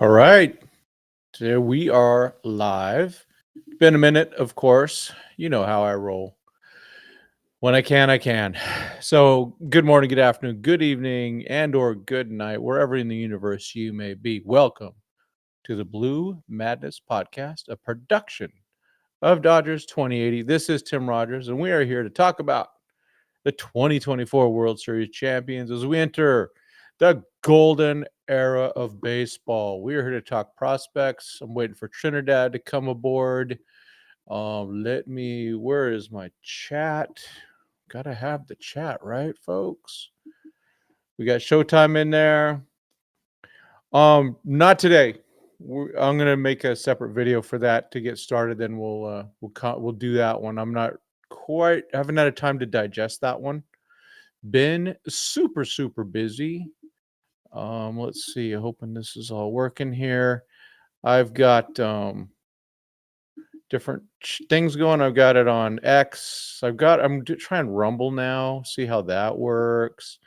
All right. Today we are live. Been a minute, of course. You know how I roll. When I can, I can. So, good morning, good afternoon, good evening, and or good night, wherever in the universe you may be. Welcome to the Blue Madness Podcast, a production of Dodgers 2080. This is Tim Rogers, and we are here to talk about the 2024 World Series champions as we enter the golden era of baseball. We are here to talk prospects. I'm waiting for Trinidad to come aboard. Where is my chat? Gotta have the chat, right, folks? We got Showtime in there. Not today. I'm gonna make a separate video for that to get started. Then we'll do that one. I'm not quite haven't had a time to digest that one. Been super busy. Let's see. Hoping this is all working here. I've got different things going. I've got it on X. I'm trying Rumble now. See how that works.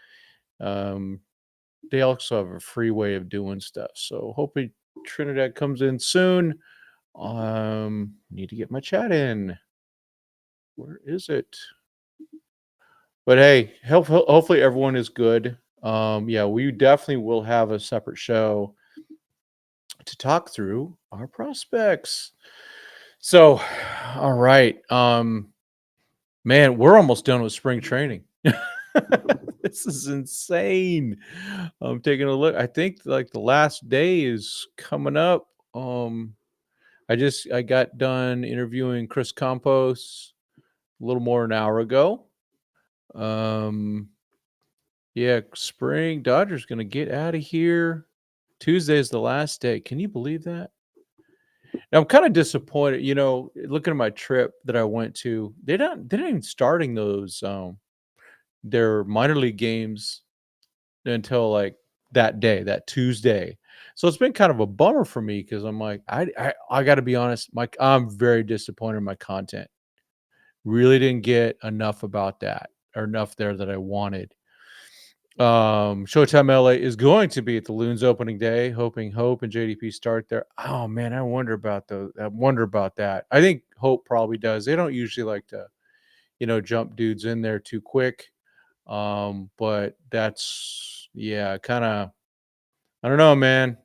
They also have a free way of doing stuff. So hoping Trinidad comes in soon. Need to get my chat in. Where is it? But hey, hopefully everyone is good. Yeah, we definitely will have a separate show to talk through our prospects. So, all right. Man, we're almost done with spring training. This is insane. I'm taking a look. I think like the last day is coming up. I got done interviewing Chris Campos a little more than an hour ago. Yeah, spring Dodgers gonna get out of here. Tuesday is the last day. Can you believe that? Now, I'm kind of disappointed. Looking at my trip that I went to, they're not even starting those their minor league games until like that day, that Tuesday. So it's been kind of a bummer for me because I'm like, I got to be honest, Mike, I'm very disappointed in my content. Really didn't get enough about that or enough there that I wanted. Showtime LA is going to be at the Loons opening day, hoping Hope and JDP start there. Oh man, I wonder about that. I think Hope probably does. They don't usually like to, jump dudes in there too quick. But that's kind of I don't know, man.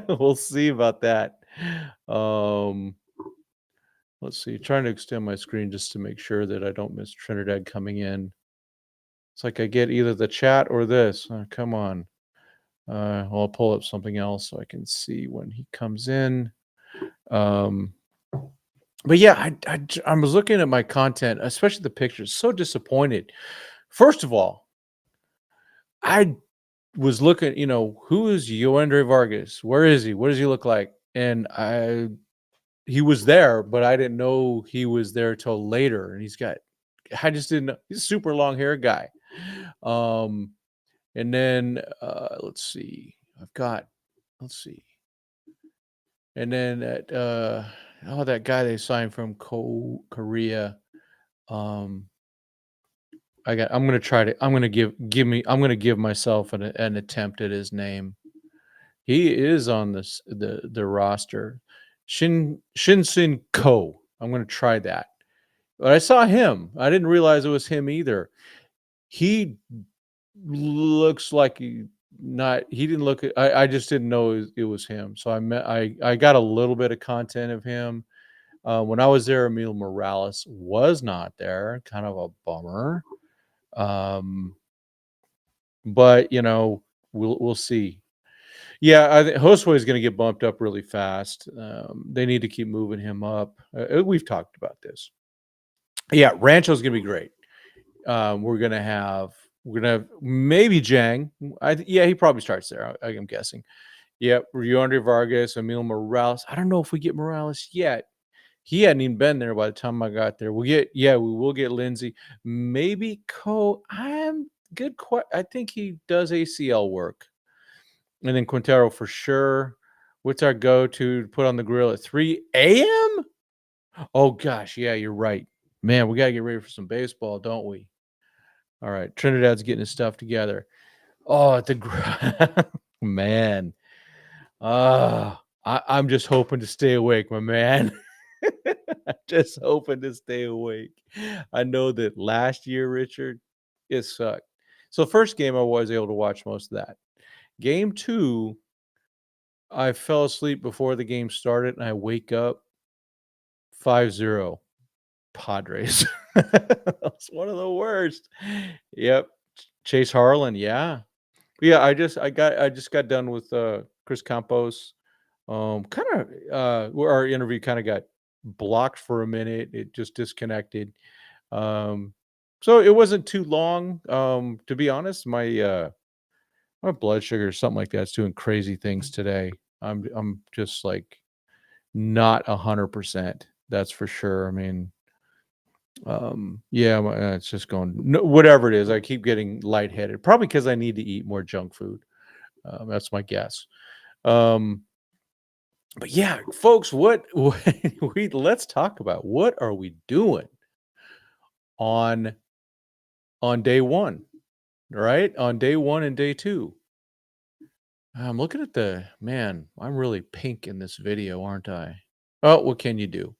We'll see about that. Um, let's see. Trying to extend my screen just to make sure that I don't miss Trinidad coming in. It's like I get either the chat or this. Come on. I'll pull up something else so I can see when he comes in. But yeah, I was looking at my content, especially the pictures. So disappointed. First of all, I was looking. Who is Yoandre Vargas? Where is he? What does he look like? And he was there, but I didn't know he was there till later. And I just didn't know. He's a super long hair guy. And then let's see. Let's see. And then that guy they signed from Korea. I'm gonna give myself an attempt at his name. He is on the roster. Shinsin Ko. I'm gonna try that. But I saw him. I didn't realize it was him either. He looks like he didn't look. I just didn't know it was him. So I got a little bit of content of him. When I was there, Emil Morales was not there. Kind of a bummer. But we'll see. Yeah, I think Josue is going to get bumped up really fast. They need to keep moving him up. We've talked about this. Yeah, Rancho's going to be great. We're gonna have maybe Jang. He probably starts there. I'm guessing. Yep, Yoandre Vargas, Emil Morales. I don't know if we get Morales yet. He hadn't even been there by the time I got there. We will get Lindsay. Maybe I'm good. I think he does ACL work. And then Quintero for sure. What's our go-to to put on the grill at 3 a.m.? Oh gosh, yeah, you're right. Man, we gotta get ready for some baseball, don't we? All right, Trinidad's getting his stuff together. Oh, man. I'm just hoping to stay awake, my man. I'm just hoping to stay awake. I know that last year, Richard, it sucked. So first game, I was able to watch most of that. Game 2, I fell asleep before the game started, and I wake up 5-0 Padres. That's one of the worst. Yep. Chase Harlan, yeah. Yeah, I just got done with Chris Campos. Kind of our interview kind of got blocked for a minute. It just disconnected. Um so it wasn't too long. To be honest, my blood sugar or something like that's doing crazy things today. I'm just like not 100%. That's for sure. I mean, yeah, it's just going no, whatever it is. I keep getting lightheaded, probably because I need to eat more junk food. That's my guess. Um, but yeah, folks, what we let's talk about what are we doing on day one, right? On day one and day two. I'm looking at the man. I'm really pink in this video, aren't I? Oh, what can you do?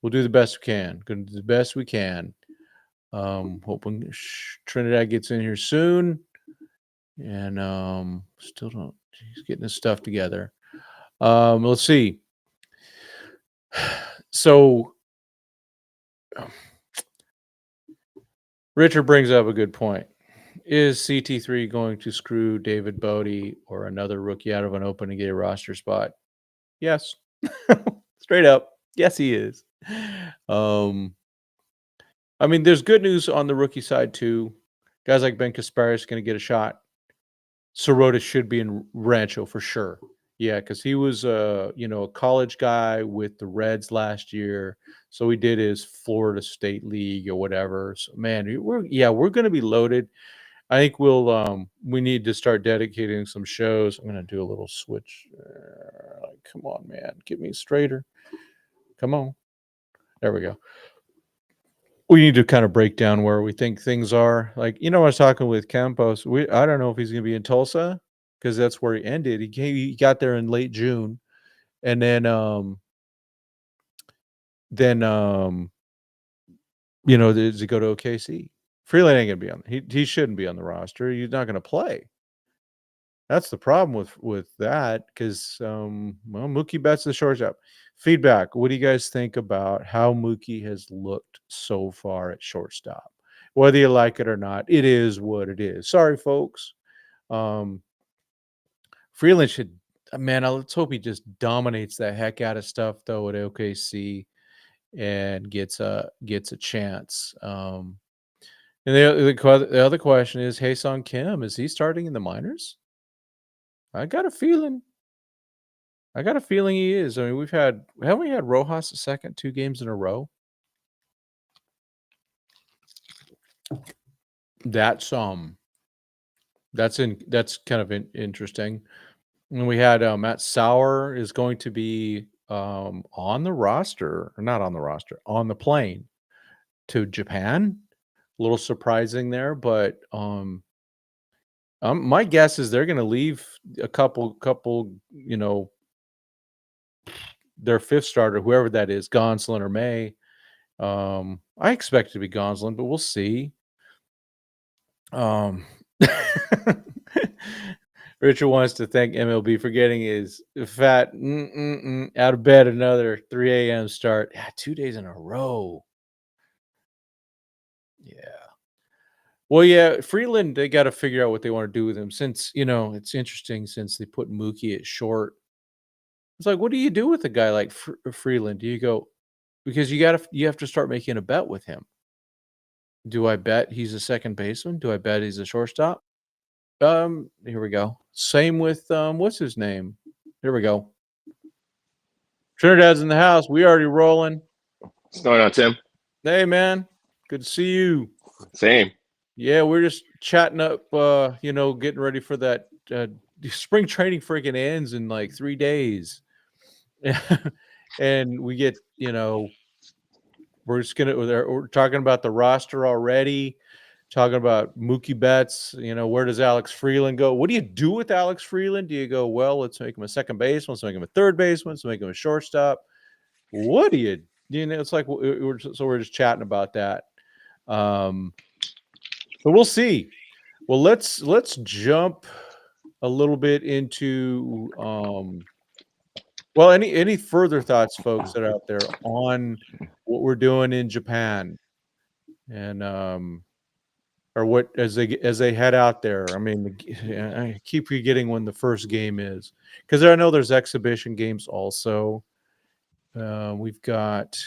We'll do the best we can. Gonna do the best we can. Hoping Trinidad gets in here soon, and still don't. He's getting his stuff together. Let's see. So Richard brings up a good point. Is CT3 going to screw David Bodie or another rookie out of an opening day roster spot? Yes. Straight up. Yes, he is. I mean, there's good news on the rookie side too. Guys like Ben Kasparis going to get a shot. Sirota should be in Rancho for sure. Yeah, because he was a college guy with the Reds last year. So he did his Florida State League or whatever. So man, we're gonna be loaded. I think we need to start dedicating some shows. I'm gonna do a little switch. Come on, man, get me straighter. Come on. There we go. We need to kind of break down where we think things are. Like, I was talking with Campos. I don't know if he's going to be in Tulsa because that's where he ended. He got there in late June, and then does he go to OKC? Freeland ain't gonna be on. He shouldn't be on the roster. He's not going to play. That's the problem with that because Mookie Betts the shortstop. Feedback. What do you guys think about how Mookie has looked so far at shortstop? Whether you like it or not, it is what it is. Sorry, folks. Um, Freeland should, man. Let's hope he just dominates the heck out of stuff though at OKC and gets a chance. And the other question is, Hae-Sung Kim, is he starting in the minors? I got a feeling. He is. I mean, haven't we had Rojas the second 2 games in a row? That's that's kind of interesting. And we had Matt Sauer is going to be on the roster, or not on the roster, on the plane to Japan. A little surprising there, but my guess is they're going to leave a couple, their fifth starter, whoever that is, Gonsolin or May. I expect it to be Gonsolin, but we'll see. Richard wants to thank MLB for getting his fat out of bed another 3 a.m. start. Yeah, 2 days in a row. Yeah. Well, yeah, Freeland, they got to figure out what they want to do with him since, it's interesting since they put Mookie at short. It's like, what do you do with a guy like Freeland? Do you go, because you have to start making a bet with him. Do I bet he's a second baseman? Do I bet he's a shortstop? Here we go. Same with what's his name? Here we go. Trinidad's in the house. We already rolling. What's going on, Tim? Hey man, good to see you. Same. Yeah, we're just chatting up. Getting ready for that spring training. Freaking ends in like 3 days, and we get we're talking about the roster already. talking about Mookie Betts. Where does Alex Freeland go? What do you do with Alex Freeland? Do you go, well, let's make him a second baseman, let's make him a third baseman, let's make him a shortstop? What do you? It's like we're just chatting about that. So we'll see. Well, let's jump a little bit into well, any further thoughts, folks, that are out there on what we're doing in Japan, and or what as they head out there. I mean, I keep forgetting when the first game is, because I know there's exhibition games also. We've got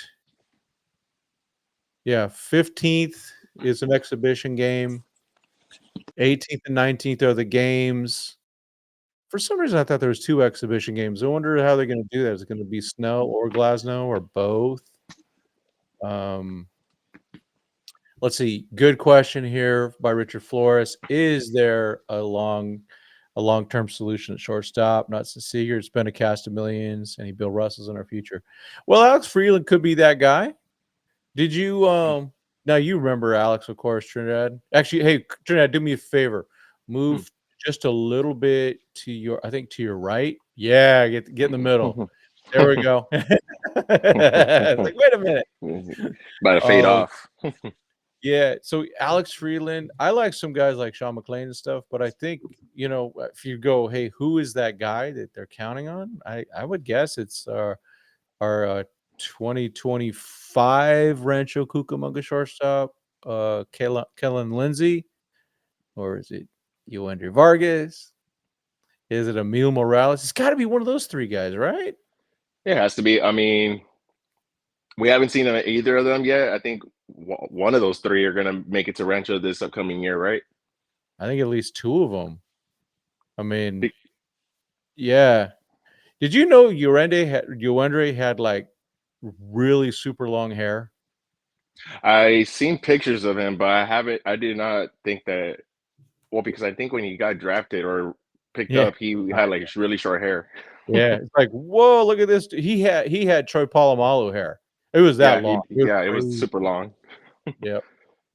15th is an exhibition game. 18th and 19th are the games. For some reason, I thought there was 2 exhibition games. I wonder how they're going to do that. Is it going to be snow or Glasgow or both? Let's see. Good question here by Richard Flores. Is there a long-term solution at shortstop? Not Seager. It's been a cast of millions, and Bill Russell's in our future. Well, Alex Freeland could be that guy. Did you now you remember Alex, of course, Trinidad. Actually, hey, Trinidad, do me a favor. Move just a little bit to your right. Yeah, get in the middle. There we go. It's like, wait a minute. About to fade off. Yeah, so Alex Freeland, I like some guys like Sean McLean and stuff, but I think, if you go, hey, who is that guy that they're counting on? I would guess it's our 2025 Rancho Cucamonga shortstop, Kellen Lindsay, or is it Yoendry Vargas? Is it Emil Morales? It's got to be one of those 3 guys, right? It has to be. I mean, we haven't seen either of them yet. I think one of those 3 are going to make it to Rancho this upcoming year, right? I think at least 2 of them. I mean, yeah. Did you know Yoendry had like really super long hair? I seen pictures of him, but I did not think that. Well, because I think when he got drafted or picked Yeah. up, he had like really short hair. Yeah, it's like, whoa, look at this. He had Troy Polamalu hair. It was that long. It was super long. Yep.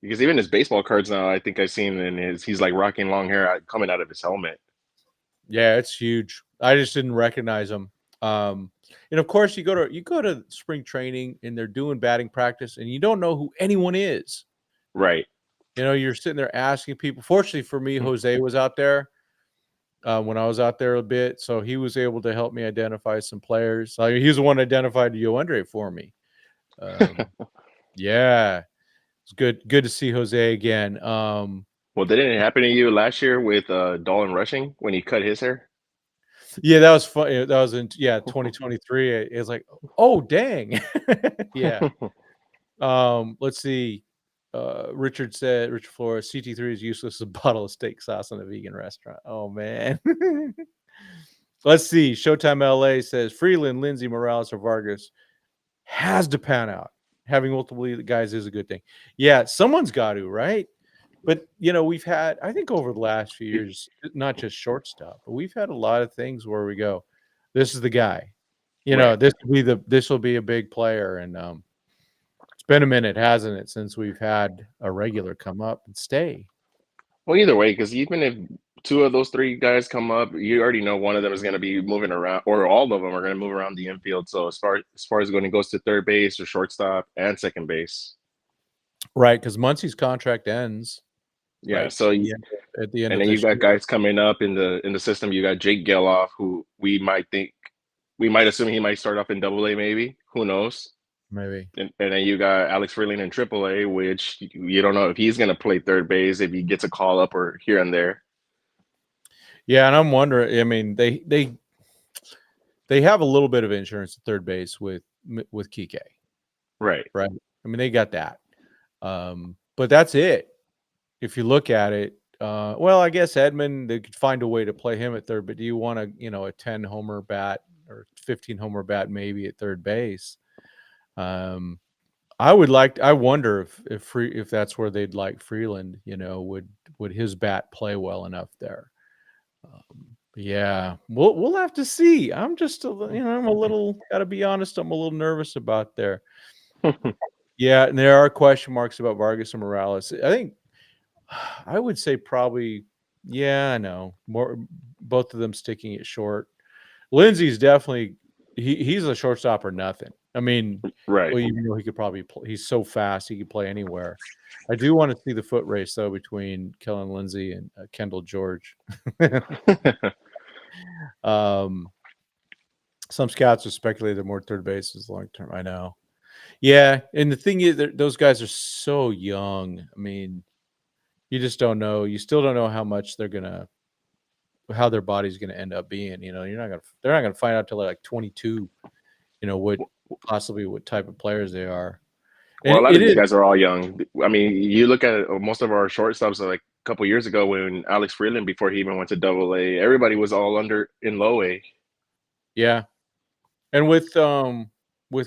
Because even his baseball cards now, I think I've seen he's like rocking long hair coming out of his helmet. Yeah, it's huge. I just didn't recognize him. And of course, you go to spring training and they're doing batting practice, and you don't know who anyone is. Right. You're sitting there asking people. Fortunately for me, Jose was out there when I was out there a bit, so he was able to help me identify some players. He was the one that identified Yoendry for me. Yeah, it's good to see Jose again. Well, didn't it happen to you last year with Dolan Rushing when he cut his hair? Yeah, that was fun. That was in 2023. It's like, oh dang. Yeah. Let's see. Richard Flores, CT3 is useless as a bottle of steak sauce in a vegan restaurant. Oh man. Let's see. Showtime LA says Freeland, Lindsay, Morales, or Vargas has to pan out. Having multiple guys is a good thing. Yeah, someone's got to, right? But we've had, I think, over the last few years, not just shortstop, but we've had a lot of things where we go, this is the guy. Right. This will be a big player. And it's been a minute, hasn't it, since we've had a regular come up and stay. Well, either way, because even if 2 of those 3 guys come up, you already know one of them is going to be moving around, or all of them are going to move around the infield. So as far as when it goes to third base or shortstop and second base, right? Because Muncy's contract ends. yeah. Right, So at the end and of then you this got year. guys coming up in the system. You got Jake Geloff, who we might assume he might start off in Double A, maybe. Who knows? Maybe. And then you got Alex Freeland in Triple A, which you don't know if he's going to play third base, if he gets a call up or here and there. Yeah, and I'm wondering. I mean, they have a little bit of insurance at third base with Kike. Right. I mean, they got that. But that's it. If you look at it, well, I guess Edmund, they could find a way to play him at third. But do you want a 10 homer bat or 15 homer bat maybe at third base? I wonder if that's where they'd like Freeland. Would his bat play well enough there? Yeah, we'll have to see. I'm just I'm a little, gotta be honest, I'm a little nervous about there. Yeah, and there are question marks about Vargas and Morales. I think I would say probably, yeah, I know. Both of them sticking it short. Lindsey's definitely he's a shortstop or nothing. I mean, Right. well, even though he could probably play, he's so fast he could play anywhere. I do want to see the foot race though between Kellen Lindsey and Kendall George. um, some scouts have speculated more third bases long term. I know. Yeah, and the thing is, those guys are so young. I mean, you just don't know. You still don't know how much how their body's gonna end up being. They're not gonna find out till they're like 22. What possibly what type of players they are. And Well, a lot it of these is, guys are all young. I mean, you look at most of our shortstops like a couple years ago when Alex Freeland, before he even went to Double A, everybody was all under in Low A. yeah. And with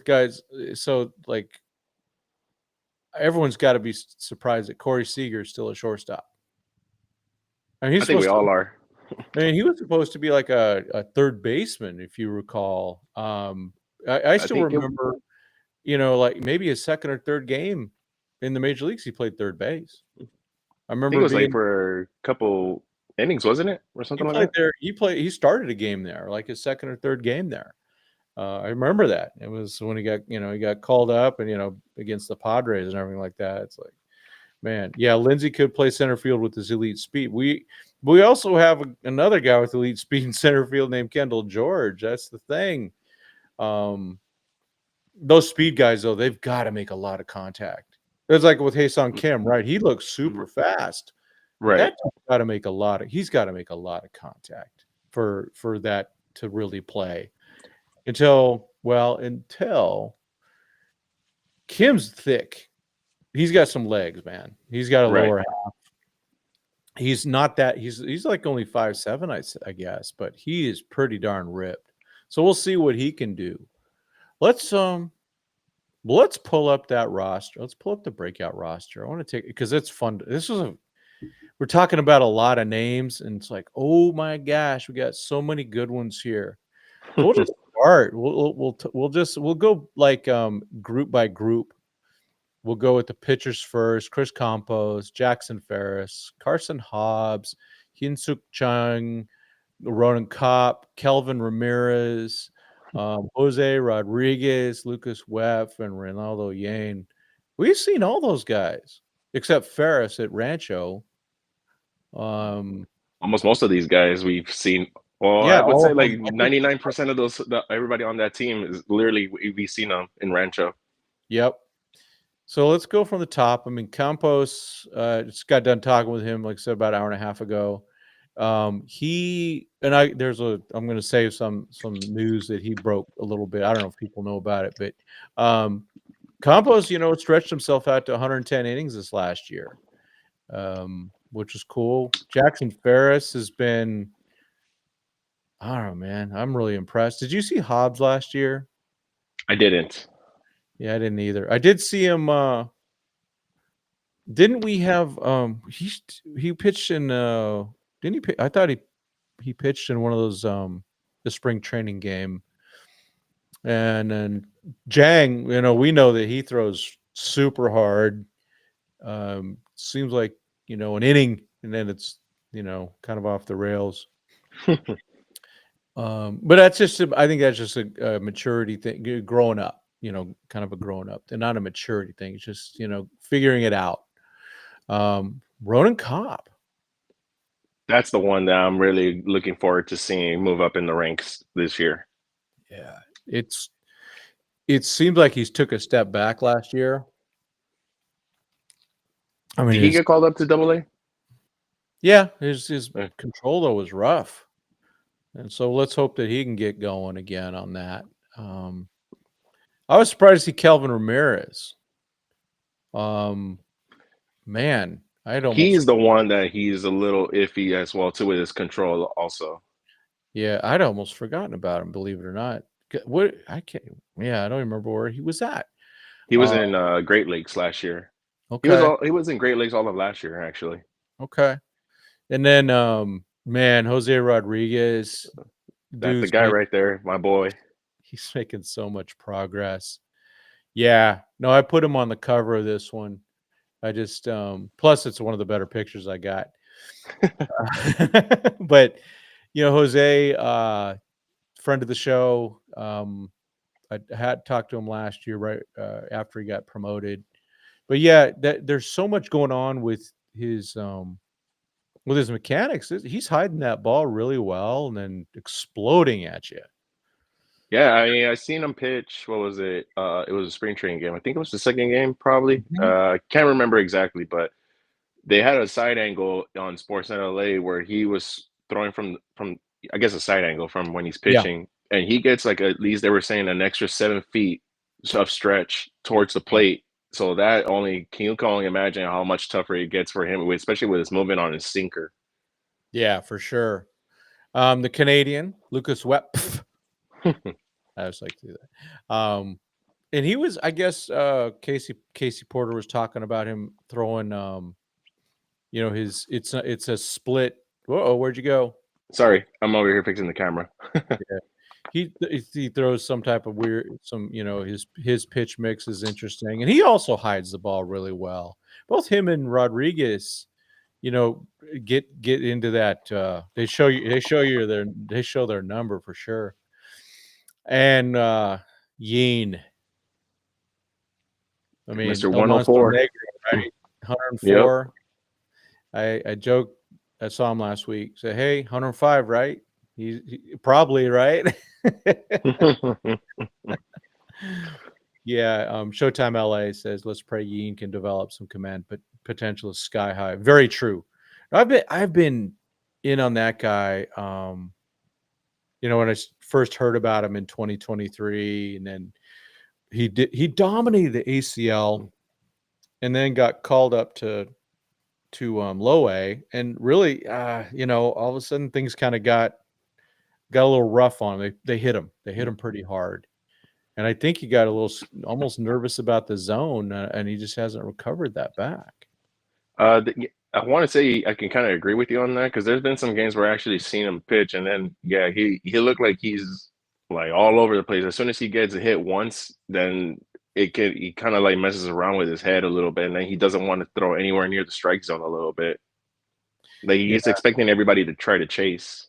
guys, so like everyone's got to be surprised that Corey Seager is still a shortstop. I mean, I think we all are. he was supposed to be like a third baseman, if you recall. I I still think it, remember, like maybe a second or third game in the major leagues, he played third base. I I think it remember was like for a couple innings, wasn't it, or he something like played that? there. He started a game there, like his second or third game there. I remember that. It was when he got called up and, against the Padres and everything like that. It's like, man, yeah, Lindsey could play center field with his elite speed. We also have another guy with elite speed in center field named Kendall George. That's the thing. Those speed guys, though, they've got to make a lot of contact. It's like with Hae-Sung Kim, right? He looks super fast, but Right. he's got to make a lot of contact for that to really play. Until Kim's thick. He's got some legs, man. He's got a Right. lower half. He's not that he's like only 5'7", I guess, but he is pretty darn ripped. So we'll see what he can do. Let's pull up that roster. Let's pull up the breakout roster. I want to take because it's fun. We're talking about a lot of names, and it's like, oh my gosh, we got so many good ones here. So we'll just start. We'll go like group by group. We'll go with the pitchers first. Chris Campos, Jackson Ferris, Carson Hobbs, Hyun-Suk Chung, Ronan Kopp, Kelvin Ramirez, Jose Rodriguez, Lucas Weff, and Ronaldo Yane. We've seen all those guys except Ferris at Rancho. Almost most of these guys we've seen. Well, Yeah, I would all say of like them. 99% of everybody on that team is literally we've seen them in Rancho. Yep. So let's go from the top. I mean, Campos, just got done talking with him, like I said, about an hour and a half ago. I'm going to save some news that he broke a little bit. I don't know if people know about it, but Campos, stretched himself out to 110 innings this last year, which is cool. Jackson Ferris has been, I don't know, man. I'm really impressed. Did you see Hobbs last year? I didn't. Yeah, I didn't either. I did see him. Didn't we have he pitched in didn't he I thought he pitched in one of those the spring training game. And then Jang, we know that he throws super hard. Seems like, an inning and then it's, kind of off the rails. But I think that's just a maturity thing, growing up, kind of a growing up. And not a maturity thing. It's just, figuring it out. Ronan Kopp. That's the one that I'm really looking forward to seeing move up in the ranks this year. Yeah, it seems like he's took a step back last year. I mean, Did he get called up to Double A? yeah, his control though was rough, and so let's hope that he can get going again on that. I was surprised to see Kelvin Ramirez. Man, He's the one that he's a little iffy as well too with his control also. I'd almost forgotten about him, believe it or not. What I can't, yeah, I don't remember where he was at. He was in Great Lakes last year. Okay, He was in Great Lakes all of last year actually. okay, and then man, Jose Rodriguez, That's the guy right there, my boy. he's making so much progress. Yeah, no, I put him on the cover of this one. I just plus it's one of the better pictures I got. But Jose, friend of the show, I had talked to him last year, right after he got promoted. But yeah, there's so much going on with his mechanics. He's hiding that ball really well and then exploding at you. Yeah, I mean, I seen him pitch. What was it? It was a spring training game. I think it was the second game, probably. Mhm. Can't remember exactly, but they had a side angle on Sportsnet LA where he was throwing from I guess a side angle from when he's Yeah, pitching, and he gets like at least they were saying an extra 7 feet of stretch towards the yeah, plate. So that only you can only imagine how much tougher it gets for him, especially with his movement on his sinker. yeah, for sure. The Canadian Lucas Webb. I just like to do that. And he was, I guess, Casey Porter was talking about him throwing, his it's a split. Whoa, where'd you go? Sorry, I'm over here fixing the camera. Yeah. He throws some type of his pitch mix is interesting, and he also hides the ball really well. Both him and Rodriguez, you know, get into that. They show their number for sure. And Yeen, I mean, Mr. El Monster 104. Negro, right? Yep. 104. I joked. I saw him last week. Say, hey, 105, right? He probably right. Yeah, Showtime LA says, "Let's pray Yeen can develop some command, but potential is sky high." Very true. I've been in on that guy. When I first heard about him in 2023, and then he dominated the ACL, and then got called up to low A, and really, all of a sudden things kind of got a little rough on him. They hit him. They hit him pretty hard. And I think he got a little almost nervous about the zone, and he just hasn't recovered that back. I want to say I can kind of agree with you on that because there's been some games where I actually seen him pitch, and then yeah, he looked like he's like all over the place. As soon as he gets a hit once, then he kind of like messes around with his head a little bit, and then he doesn't want to throw anywhere near the strike zone a little bit. Like Yeah. he's expecting everybody to try to chase.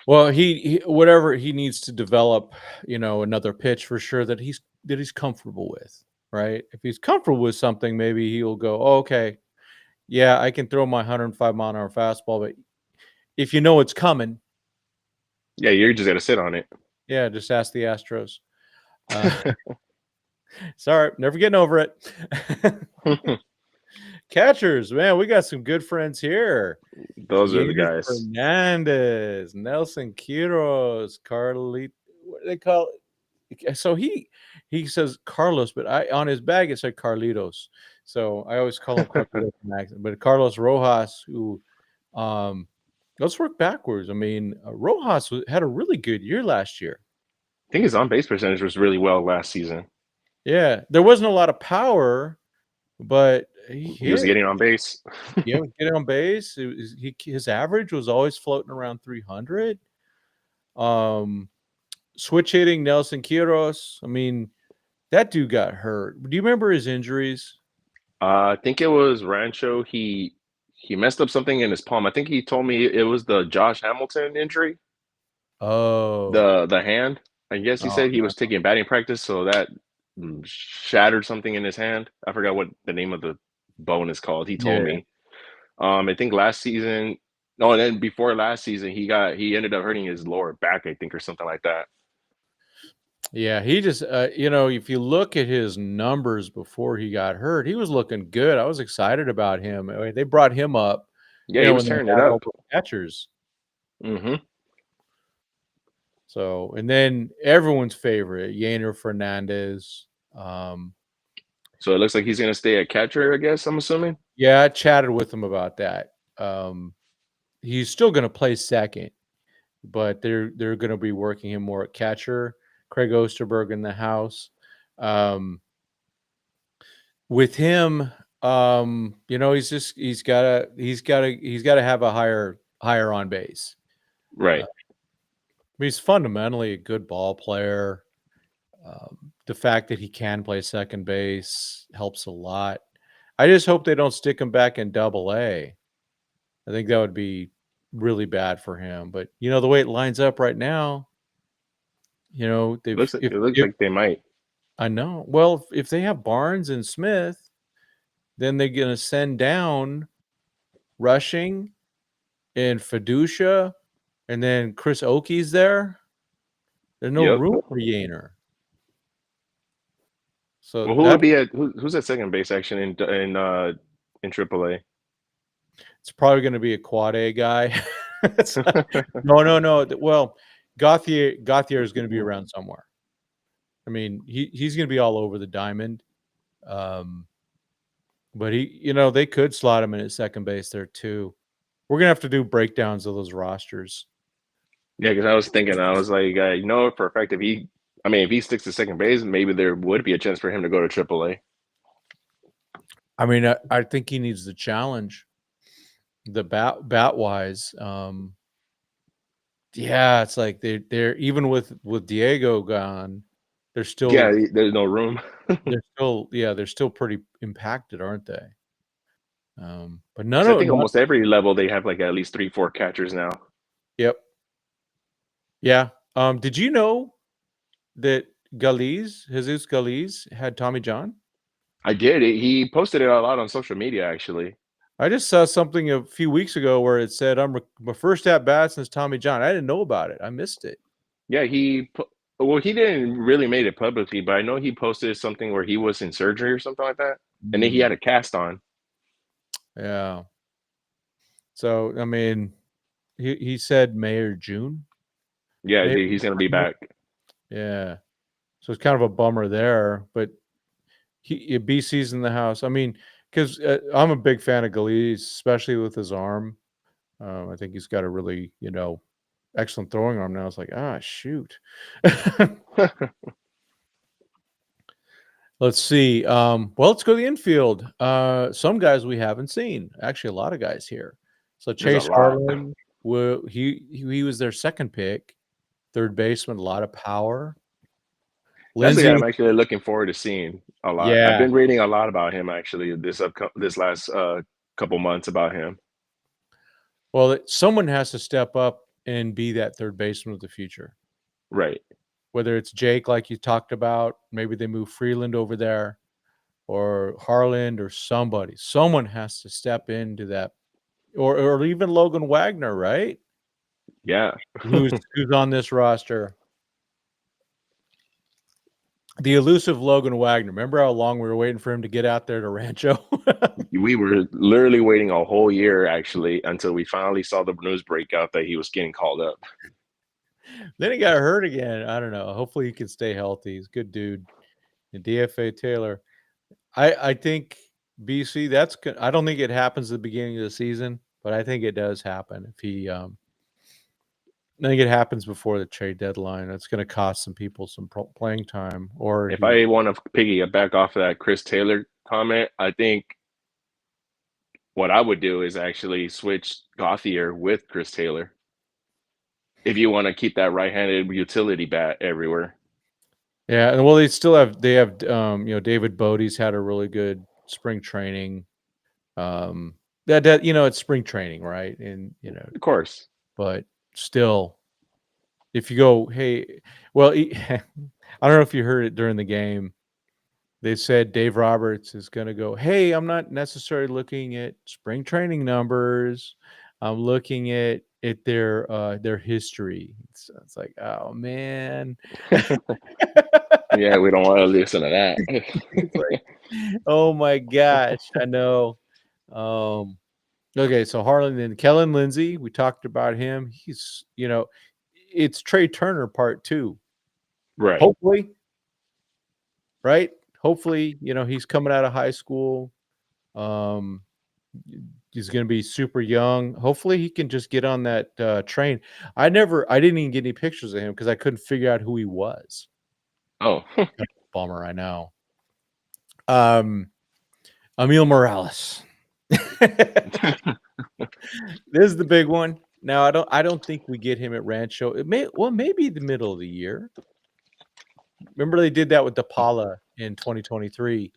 Well, he whatever he needs to develop, another pitch for sure that he's comfortable with, right? If he's comfortable with something, maybe he'll go, oh, okay, yeah, I can throw my 105-mile-an-hour fastball, but if you know it's coming, Yeah, you're just gonna sit on it. yeah, just ask the Astros. Sorry, never getting over it. Catchers, man, we got some good friends here. Those are the Yainer guys. Fernandez, Nelson Quiros, Carlito. What do they call it? So he says Carlos, but on his bag it said Carlitos. So I always call him Carlitos Max. But Carlos Rojas, who let's work backwards. I mean, Rojas had a really good year last year. I think his on base percentage was really well last season. Yeah, there wasn't a lot of power, but he He was hit. getting on base. Yeah, getting on base. His average was always floating around 300. Um, Switch hitting Nelson Quiros. I mean, that dude got hurt. Do you remember his injuries? I think it was Rancho. He messed up something in his palm. I think he told me it was the Josh Hamilton injury, Oh, the hand. I guess he oh said he was taking batting practice, so that shattered something in his hand. I forgot what the name of the bone is called. He told yeah, me. I think last season. No, and then before last season, he ended up hurting his lower back, I think, or something like that. yeah. He just, if you look at his numbers before he got hurt, he was looking good. I was excited about him. I mean, they brought him up, Yeah, he was when they tearing it had all up. the catchers. Hmm. So, and then everyone's favorite, Yainer Fernandez. Um, So it looks like he's gonna stay a catcher, I guess. I'm assuming. yeah, I chatted with him about that. He's still going to play second, but they're going to be working him more at catcher. Craig Osterberg in the house. With him, he's got to have a higher on base. Right. He's fundamentally a good ball player. The fact that he can play second base helps a lot. I just hope they don't stick him back in Double-A. I think that would be really bad for him. But the way it lines up right now, they've It looks if like they might. I know. Well, if they have Barnes and Smith, then they're gonna send down Rushing and Fiducia, and then Chris Oakey's there. There's no Yep. room for Yainer. So Well, who would be at who's at second base actually in AAA? it's probably going to be a quad A guy. No. Well, Gauthier is going to be around somewhere. I mean, he's going to be all over the diamond. But they could slot him in at second base there too. We're gonna have to do breakdowns of those rosters. Yeah, because I was thinking, I was like, for a fact, if he sticks to second base, maybe there would be a chance for him to go to AAA. I mean, I think he needs the challenge. The bat wise, yeah, it's like they're even with Diego gone, they're still there's no room. they're still pretty impacted, aren't they? But none So I of think almost every level they have like at least 3, 4 catchers now. Yep. Yeah. Did you know that Jesus Galiz had Tommy John? I did. He posted it a lot on social media, actually. I just saw something a few weeks ago where it said, my first at bat since Tommy John. I didn't know about it. I missed it. Yeah, he didn't really make it publicly, but I know he posted something where he was in surgery or something like that, and then he had a cast on. Yeah. So I mean, he said May or June. Yeah, he's gonna be back. Yeah. So it's kind of a bummer there, but BC's in the house. I mean, because I'm a big fan of Galiz, especially with his arm. I think he's got a really, excellent throwing arm now. It's like, shoot. Let's see. Well, let's go to the infield. Some guys we haven't seen. Actually, a lot of guys here. So Chase Harlan, he was their second pick, third baseman, a lot of power. That's the Lindsay, guy I'm actually looking forward to seeing a lot. I've yeah. been reading a lot about him actually this last couple months about him. Well, someone has to step up and be that third baseman of the future. Right. Whether it's Jake, like you talked about, maybe they move Freeland over there, or Harland, or somebody. Someone has to step into that, or even Logan Wagner, right? Yeah. who's on this roster? The elusive Logan Wagner. Remember how long we were waiting for him to get out there to Rancho? We were literally waiting a whole year, actually, until we finally saw the news break out that he was getting called up. Then he got hurt again. I don't know. Hopefully he can stay healthy. He's a good dude. And DFA Taylor. I think BC, I don't think it happens at the beginning of the season, but I think it does happen. If he I think it happens before the trade deadline. That's going to cost some people some playing time. Or if I want to piggyback off of that Chris Taylor comment, I think what I would do is actually switch Gauthier with Chris Taylor. If you want to keep that right-handed utility bat everywhere. Yeah, and well, they have David Bodie's had a really good spring training. That it's spring training, right? And of course, but still, if you go, hey, well, I don't know if you heard it during the game. They said Dave Roberts is going to go, hey, I'm not necessarily looking at spring training numbers. I'm looking at their history. It's like, oh man. Yeah, we don't want to listen to that. It's like, oh my gosh, I know. Okay, so Harlan and Kellen Lindsay, we talked about him. He's, it's Trey Turner part 2. Right. Hopefully, right? Hopefully, he's coming out of high school. He's going to be super young. Hopefully, he can just get on that train. I didn't even get any pictures of him because I couldn't figure out who he was. Oh, bummer, I know. Emil Morales. This is the big one. Now, I don't think we get him at Rancho. Maybe the middle of the year. Remember they did that with DePaula in 2023.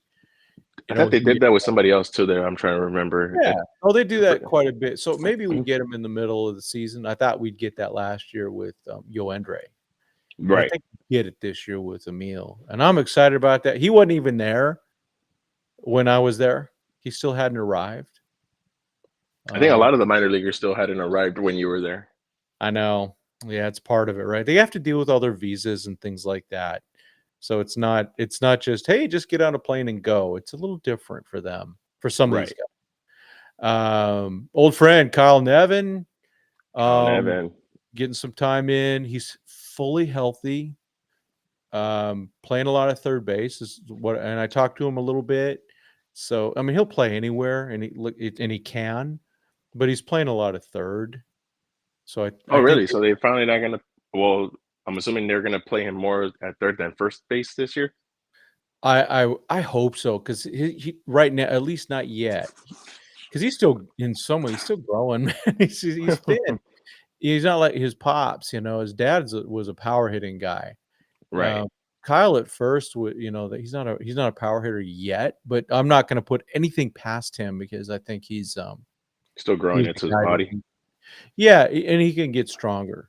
I thought they He did that with somebody else too. There, I'm trying to remember. yeah. Oh, they do I that forgot. quite a bit. So maybe we get him in the middle of the season. I thought we'd get that last year with, Yoendre, but I Right. think we get it this year with Emil, and I'm excited about that. He wasn't even there when I was there. He still hadn't arrived. I think a Um, lot of the minor leaguers still hadn't arrived when you were there. I know. Yeah, it's part of it, right? They have to deal with all their visas and things like that. So it's not just, hey, just get on a plane and go. It's a little different for them, for some of these Right. guys. Old friend Kyle Nevin, Colin um, Evan. getting some time in. He's fully healthy. Playing a lot of third base is what, and I talked to him a little bit. So I mean, he'll play anywhere, and he can, but he's playing a lot of third. So Oh, I think really? So they're finally not gonna. Well, I'm assuming they're gonna play him more at third than first base this year. I hope so, because he right now, at least not yet, because he's still in some way he's still growing, man. He's thin. He's not like his pops. His dad was a power hitting guy. Right. Um, Kyle at first, that he's not a power hitter yet, but I'm not going to put anything past him because I think Still growing he's the into his guy to body. be. Yeah, and he can get stronger.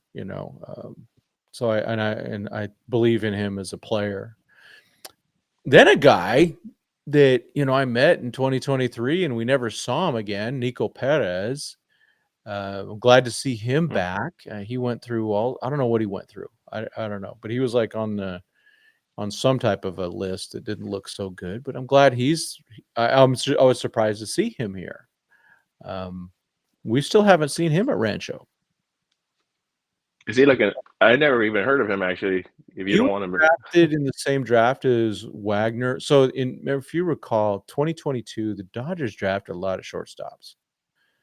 So I believe in him as a player. Then a guy that I met in 2023 and we never saw him again, Nico Perez. I'm glad to see him Hmm. back. He went through I don't know what he went through. I don't know, but he was like on some type of a list that didn't look so good. But I'm glad I was surprised to see him here. Um, we still haven't seen him at Rancho. Is he like a? I never even heard of him actually. If you He don't was want him, drafted in the same draft as Wagner. So if you recall, 2022, the Dodgers drafted a lot of shortstops.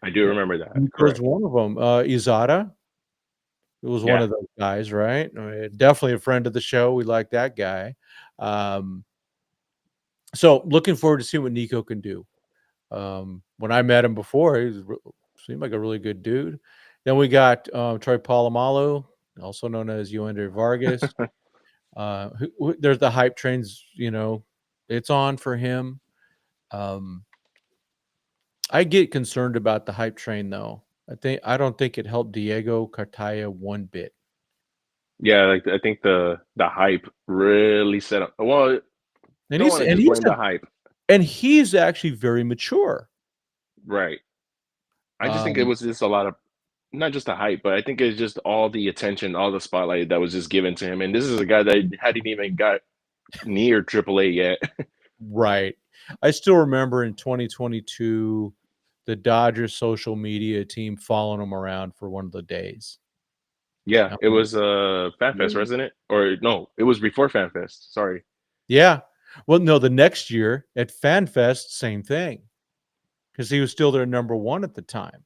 I do remember that. Nico's Correct. one of them. Izada, it was one Yeah. of those guys, right? I mean, definitely a friend of the show. We like that guy. Um, so looking forward to seeing what Nico can do. When I met him before, seemed like a really good dude. Then we got Troy Polamalu, also known as Yoender Vargas. There's the hype trains, it's on for him. Um, I get concerned about the hype train though. I don't think it helped Diego Cartaya one bit. Yeah. Like I think the hype really set up. Well, And don't he's want to and just he's blame a, the hype. and he's actually very mature. Right. I just think it Um, was just a lot of not just the hype, but I think it's just all the attention, all the spotlight that was just given to him. And this is a guy that hadn't even got near AAA yet. right. I still remember in 2022 the Dodgers social media team following him around for one of the days. Yeah, I'm it like, was FanFest, "Really?" wasn't it? Or no, it was before FanFest. Sorry. Yeah. Well, no, the next year at FanFest, same thing, because he was still their number one at the time.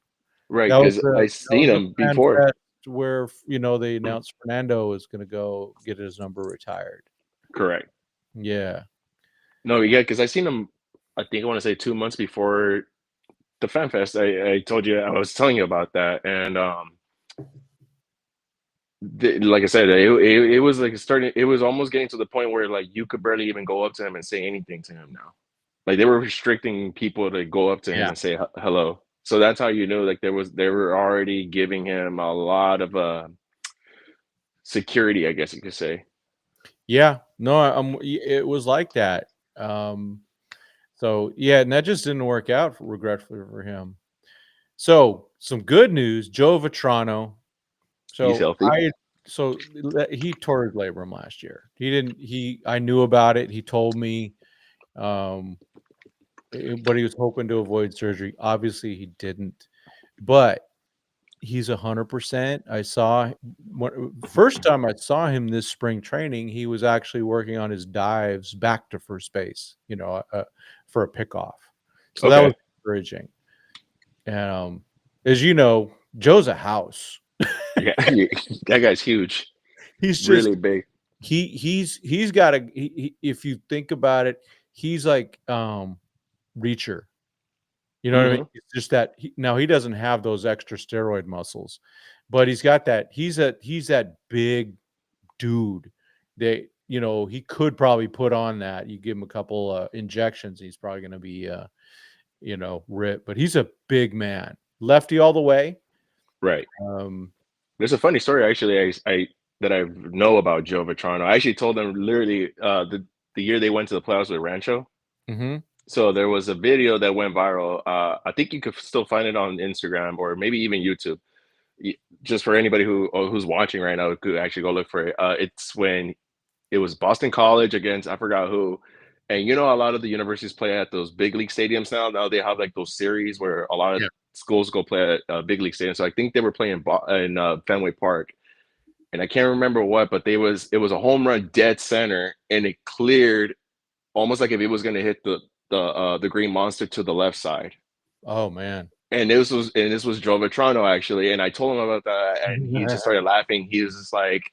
Right, That was because the I that was seen the him before. FanFest where they announced Fernando was going to go get his number retired. Correct. Yeah. No, yeah, because I seen him. I think I want to say 2 months before the FanFest. I told you I was telling you about that, and like I said, it was like starting. It was almost getting to the point where like you could barely even go up to him and say anything to him now. Like they were restricting people to go up to him Yeah. and say hello. So that's how you knew like they were already giving him a lot of security, I guess you could say. Yeah. No, it was like that. Um, so yeah, and that just didn't work out regretfully for him. So some good news, Joe Vitrano. He's So healthy. he tore his labrum last year. I knew about it. He told me, um, but he was hoping to avoid surgery. Obviously, he didn't. But he's 100%. First time I saw him this spring training, he was actually working on his dives back to first base, for a pickoff. So that was Okay. encouraging. And as you know, Joe's a house. Yeah, that guy's huge, He's just really big. he's got if you think about it, he's like Reacher. You know what I mean? Hmm. It's just that now he doesn't have those extra steroid muscles, but he's got that. He's that big dude that you know, he could probably put on that. You give him a couple injections, he's probably going to be, you know, ripped. But he's a big man, lefty all the way. Right. Um, There's a funny story actually I that I know about Joe Vitrano. I actually told them literally the year they went to the playoffs with Rancho. mhm. So there was a video that went viral. I think you could still find it on Instagram or maybe even YouTube. Just for anybody who's watching right now, could actually go look for it. It's when it was Boston College against I forgot who, and you know a lot of the universities play at those big league stadiums now. Now they have like those series where a lot of Yeah. schools go play at big league stadiums. So I think they were playing in Fenway Park, and I can't remember what, but it was a home run dead center, and it cleared almost like if it was going to hit the green monster to the left side. Oh man. And this was Joe Vitrano actually, and I told him about that, and he just started laughing. He was just like,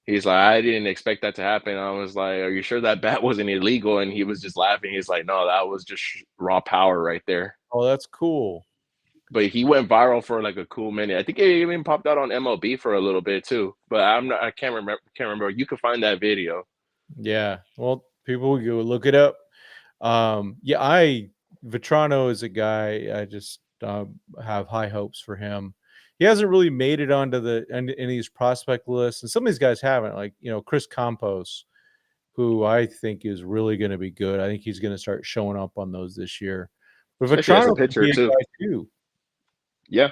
he's like, I didn't expect that to happen. I was like, are you sure that bat wasn't illegal? And he was just laughing. He's like, no, that was just raw power right there. Oh, that's cool. But he went viral for like a cool minute. I think it even popped out on MLB for a little bit too. But I can't remember. Can't remember. You can find that video. Yeah. Well, people will go look it up. Yeah, Vetrano is a guy I just have high hopes for him. He hasn't really made it onto any of these prospect lists, and some of these guys haven't. Like, you know, Chris Campos, who I think is really going to be good. I think he's going to start showing up on those this year. But Especially as a Vetrano could pitcher be a too. guy too, Yeah.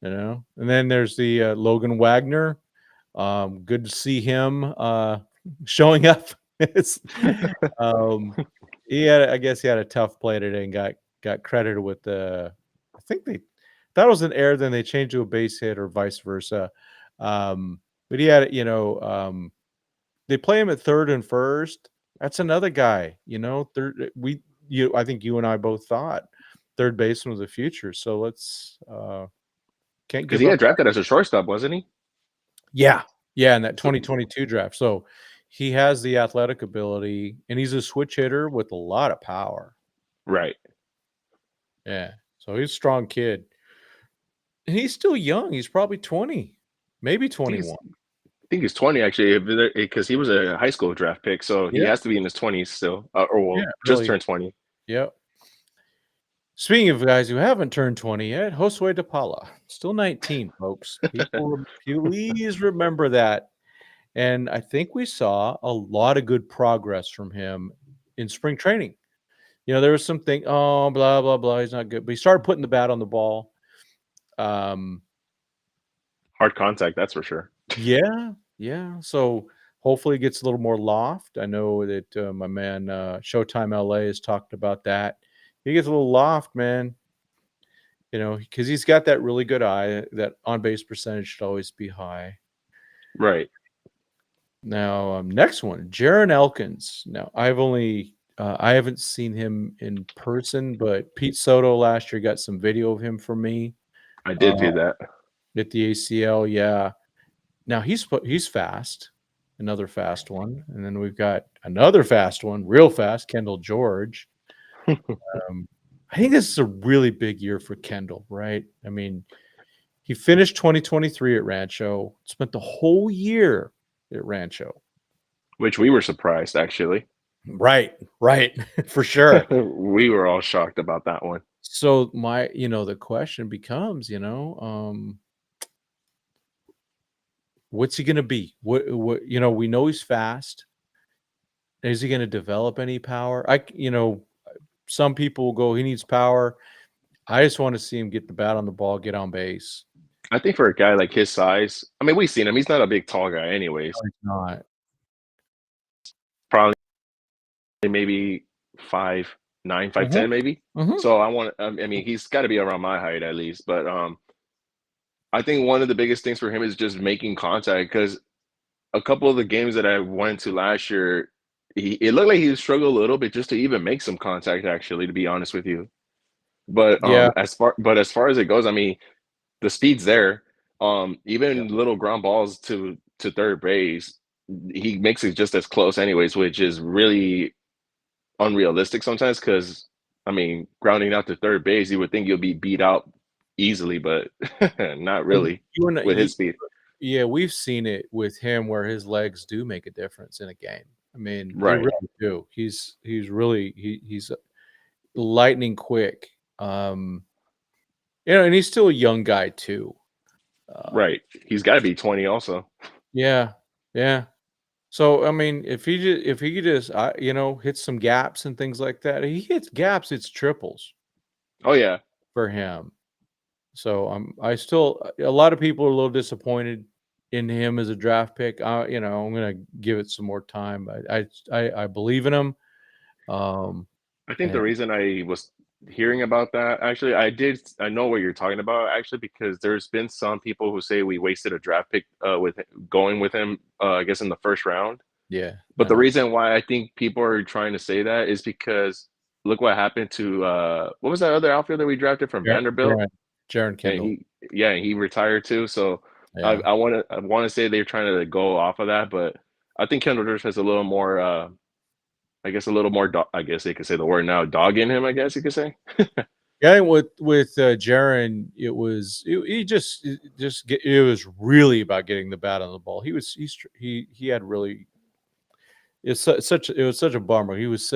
you know. And then there's the Logan Wagner. Good to see him showing up. It's, um, I guess he had a tough play today and got credited with the. I think that was an error. Then they changed to a base hit or vice versa. But he had, you know, they play him at third and first. That's another guy, you know. I think you and I both thought third baseman was the future. So let's can't Because give he up. got drafted as a shortstop, wasn't he? Yeah, yeah, in that So, 2022 draft. So he has the athletic ability, and he's a switch hitter with a lot of power. right. Yeah, so he's a strong kid, and he's still young. He's probably 20, maybe I think he's 21. I think he's 20 actually, because he was a high school draft pick, so he Yeah, has to be in his 20s still, or yeah, well, just really. turned 20. Yep. Speaking of guys who haven't turned 20 yet, Josue De Paula, still 19, folks. People, please remember that. And I think we saw a lot of good progress from him in spring training. You know, there was something, oh, blah, blah, blah. He's not good. But he started putting the bat on the ball. Um, Hard contact, that's for sure. yeah, yeah. So hopefully it gets a little more loft. I know that my man Showtime LA has talked about that. He gets a little loft, man. You know, because he's got that really good eye. That on base percentage should always be high. Right. Now, next one, Jaron Elkins. Now, I haven't seen him in person, but Pete Soto last year got some video of him for me I did uh, do that. at the ACL. Yeah. Now he's fast, another fast one, and then we've got another fast one, real fast, Kendall George. I think this is a really big year for Kendall, right? I mean, he finished 2023 at Rancho, spent the whole year at Rancho. Which we were surprised actually. Right, right, for sure. We were all shocked about that one. So the question becomes, what's he going to be? We know he's fast. Is he going to develop any power? Some people will go, he needs power. I just want to see him get the bat on the ball, get on base. I think for a guy like his size, I mean, we've seen him. He's not a big tall guy anyways. No, he's not. Probably maybe 5'9", 5'10", Mhm, maybe. mhm. So I mean, he's got to be around my height at least. But I think one of the biggest things for him is just making contact, because a couple of the games that I went to last year, it looked like he struggled a little bit just to even make some contact, actually, to be honest with you. But Yeah. as far as it goes, I mean, the speed's there. Yeah. Even little ground balls to third base, he makes it just as close anyways, which is really unrealistic sometimes, because I mean, grounding out to third base, you would think you'll be beat out easily, but not So really you and with his speed. Yeah, we've seen it with him where his legs do make a difference in a game. I mean, they Right, really do. He's really he's lightning quick. Um, and he's still a young guy too. Um, right. He's got to be 20 also. yeah, yeah. So I mean, if he could just hit some gaps and things like that, he hits gaps, it's triples Oh yeah, for him. So I still a lot of people are a little disappointed in him as a draft pick. I'm gonna give it some more time. I believe in him. Um, I think the and reason I was hearing about that, actually, I know what you're talking about, actually, because there's been some people who say we wasted a draft pick going with him, I guess in the first round. yeah, But I the know. reason why I think people are trying to say that is because look what happened to what was that other outfielder we drafted from Vanderbilt? Jaron And Kendall. he retired too. So Yeah. I wanna say they're trying to go off of that, but I think Kendall Durst has a little more I guess a little more I guess they could say the word now, dog in him, I guess you could say. Yeah, with Jaron, he it was really about getting the bat on the ball. He had really it was such a bummer. He was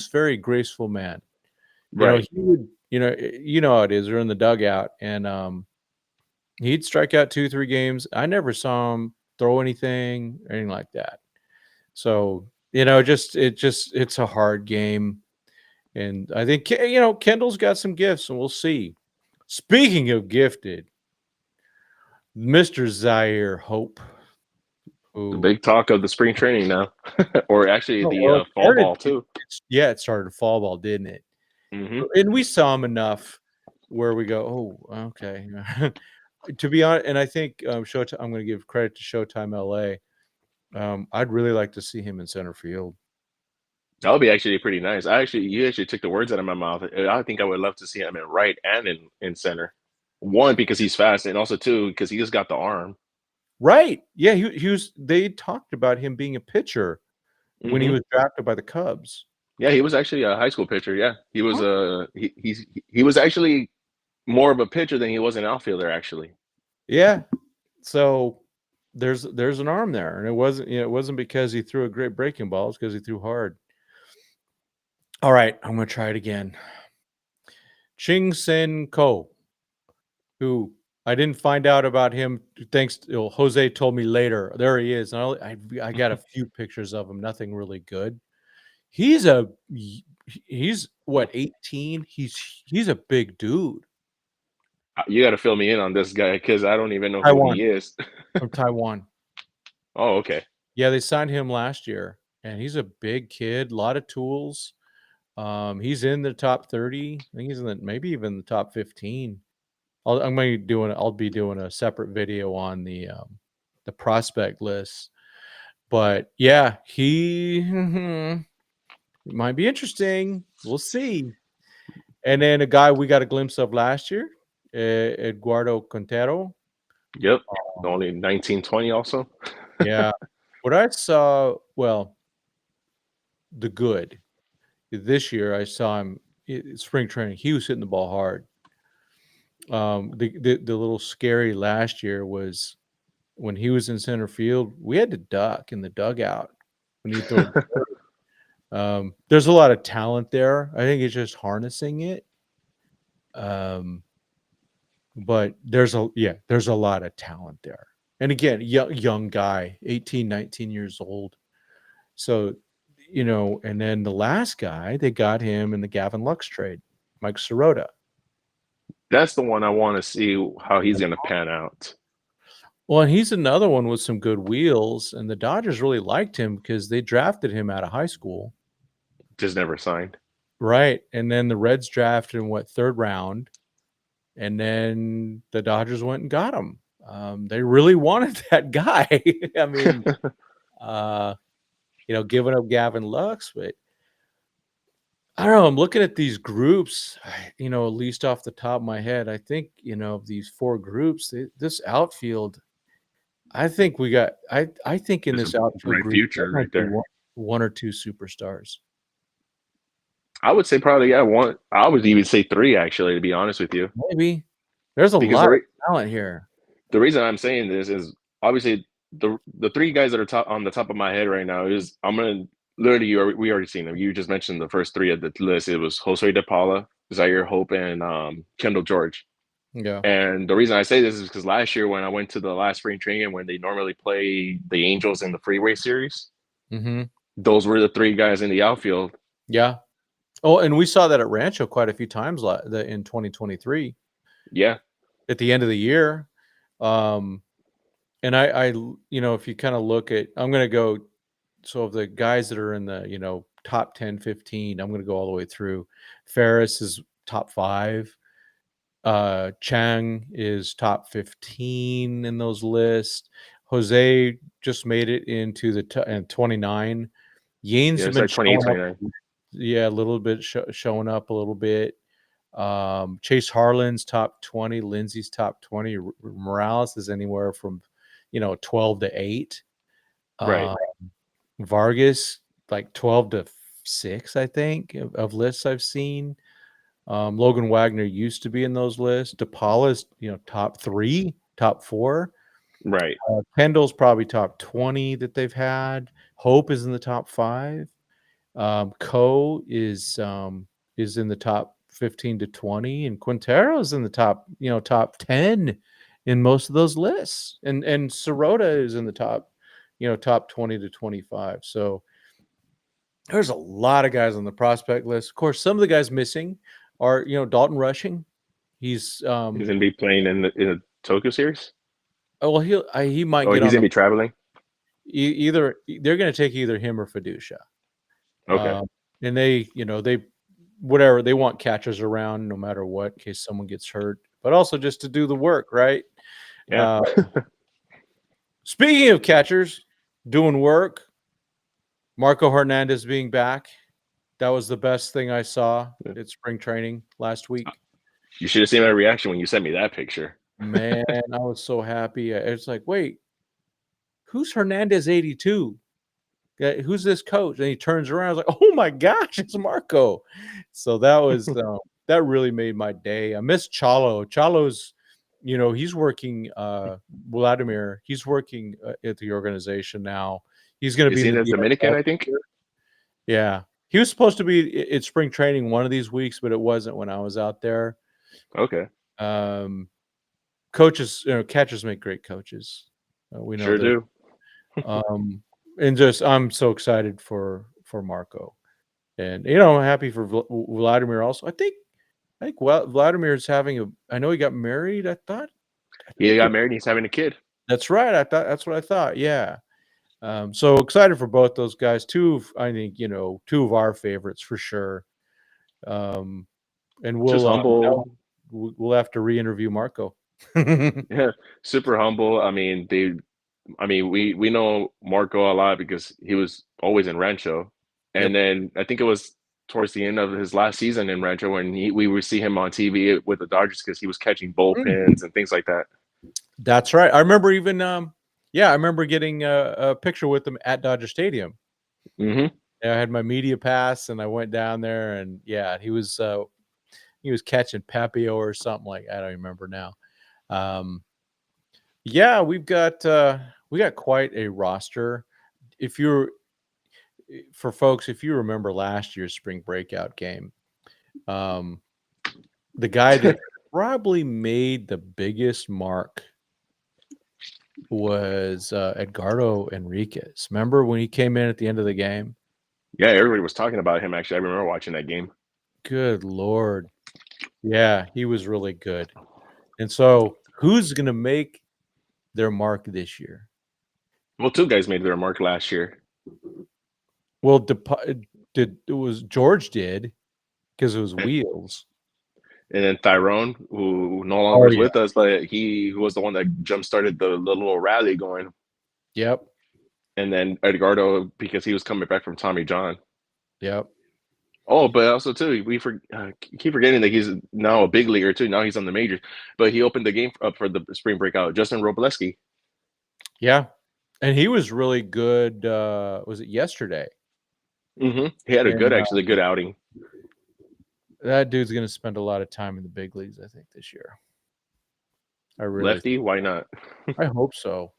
very graceful man. Right. He would you know how it is. They're in the dugout, and he'd strike out 2, 3 games. I never saw him throw anything, anything like that. So it's a hard game. And I think Kendall's got some gifts, and we'll see. Speaking of gifted, Mr. Zaire Hope, The who big talk of the spring training now. Or actually oh, the well, it fall started. ball too. It started fall ball, didn't it? Hmm. And we saw him enough where we go, oh, okay. To be honest, and I think Showtime. I'm going to give credit to Showtime LA. I'd really like to see him in center field. That would be actually pretty nice. You actually took the words out of my mouth. I think I would love to see him in right and in center. One, because he's fast, and also two, because he just got the arm. Right? Yeah, he was. They talked about him being a pitcher when he Hmm. was drafted by the Cubs. Yeah, he was actually a high school pitcher. Yeah, he was he was actually more of a pitcher than he was an outfielder. Actually, Yeah. So there's an arm there, and it wasn't because he threw a great breaking ball. It's because he threw hard. All right, I'm gonna try it again. Ching Sen Ko, who I didn't find out about him. Thanks, Jose told me later. There he is. And I got a few pictures of him. Nothing really good. He's a he's what 18. He's a big dude. you got to fill me in on this guy because I don't even know who Taiwan he is. from Taiwan. Oh, okay. Yeah, they signed him last year, and he's a big kid. A lot of tools. He's in the top 30. I think he's in maybe even the top 15. I'll be doing a separate video on the prospect list. But yeah, he might be interesting. We'll see. And then a guy we got a glimpse of last year, Eduardo Quintero. Yep. Um, Only 1920 also. yeah, what I saw, well, the good this year, I saw him spring training. He was hitting the ball hard. The little scary last year was when he was in center field. We had to duck in the dugout when he throw. There's a lot of talent there. I think it's just harnessing it. Um, but there's a lot of talent there. And again, young guy, 18, 19 years old. So, and then the last guy, they got him in the Gavin Lux trade, Mike Sirota. That's the one I want to see how he's going to pan out. Well, and he's another one with some good wheels, and the Dodgers really liked him because they drafted him out of high school. Just never signed. Right. And then the Reds drafted him, third round? And then the Dodgers went and got him. They really wanted that guy. I mean, uh, giving up Gavin Lux, but I don't know. I'm looking at these groups, at least off the top of my head. I think, of these four groups, this outfield, I think I think in There's this a outfield bright group, there future right might be there. one or two superstars. I would say probably yeah, one. I would even say three actually, to be honest with you, Maybe. There's a because lot of talent here. the reason I'm saying this is obviously the three guys that are top on the top of my head right now is I'm gonna literally we already seen them. You just mentioned the first three of the list. It was Jose De Paula, Zaire Hope, and Kendall George. Yeah. And the reason I say this is because last year when I went to the last spring training when they normally play the Angels in the Freeway Series, Mm-hmm. those were the three guys in the outfield. Yeah. Oh, and we saw that at Rancho quite a few times in 2023 Yeah, at the end of the year. And if you kind of look at, I'm going to go, so of the guys that are in the, top 10, 15, I'm going to go all the way through. Ferris is top 5. Chang is top 15 in those lists. Jose just made it into the 29. Yanes yeah, have it's been like 28, showing up, 29. yeah, a little bit showing up a little bit. Chase Harlan's top 20, Lindsay's top 20. Morales is anywhere from 12 to 8. Right. Vargas like 12 to 6, I think, of lists I've seen. Logan Wagner used to be in those lists. DePaula's, top 3, top 4. Right. Kendall's probably top 20 that they've had. Hope is in the top 5. Co is in the top 15 to 20, and Quintero's in the top 10 in most of those lists. And Sirota is in the top 20 to 25. So there's a lot of guys on the prospect list. Of course, some of the guys missing are, Dalton Rushing. He's He's gonna be playing in the Tokyo series. well, he might Oh, get he's on gonna the be traveling. either they're going to take either him or Fiducia. Okay. And they whatever, they want catchers around no matter what, in case someone gets hurt, but also just to do the work, right? Yeah. Uh, Speaking of catchers doing work, Marco Hernandez being back, that was the best thing I saw at spring training last week. You should have seen my reaction when you sent me that picture. Man, I was so happy. It's like, wait, who's Hernandez 82? Who's this coach? And he turns around. I was like, oh my gosh, it's Marco. So that was that really made my day. I miss Chalo. Chalo's, he's working Vladimir. He's working at the organization now. He's going to Is be he in the the Dominican, DFL. I think? Yeah. He was supposed to be at spring training one of these weeks, but it wasn't when I was out there. Okay. Coaches, catchers make great coaches. We know Sure that. do. And I'm so excited for Marco, and happy for Vladimir also. I think Vladimir's having I know he got married. I He think got married and he's having a kid. that's right. That's what I thought. Yeah. So excited for both those guys. I think two of our favorites for sure. And Just humble. we'll have to re-interview Marco. Yeah. Super humble. We know Marco a lot because he was always in Rancho. And Yep. then I think it was towards the end of his last season in Rancho when we would see him on TV with the Dodgers because he was catching bullpens and things like that. That's right. I remember even I remember getting a picture with him at Dodger Stadium. Mm-hmm. I had my media pass and I went down there, and he was catching Papio or something, like I don't remember now. We've got quite a roster. If you remember last year's spring breakout game, the guy that probably made the biggest mark was Edgardo Enriquez. Remember when he came in at the end of the game? Yeah, everybody was talking about him. Actually, I remember watching that game. Good Lord. Yeah, he was really good. And so who's going to make their mark this year? Well, two guys made their mark last year. Well, George did, because it was Wheels. And then Tyrone, who no longer is with us, but he was the one that jump started the little rally going. Yep. And then Edgardo, because he was coming back from Tommy John. Yep. Oh, but also too, we keep forgetting that he's now a big leaguer too. Now he's on the majors, but he opened the game up for the spring breakout. Justin Robleski. Yeah, and he was really good. Was it yesterday? Mm-hmm. He had a good outing. That dude's going to spend a lot of time in the big leagues, I think, this year. I really Lefty, why not? I hope so.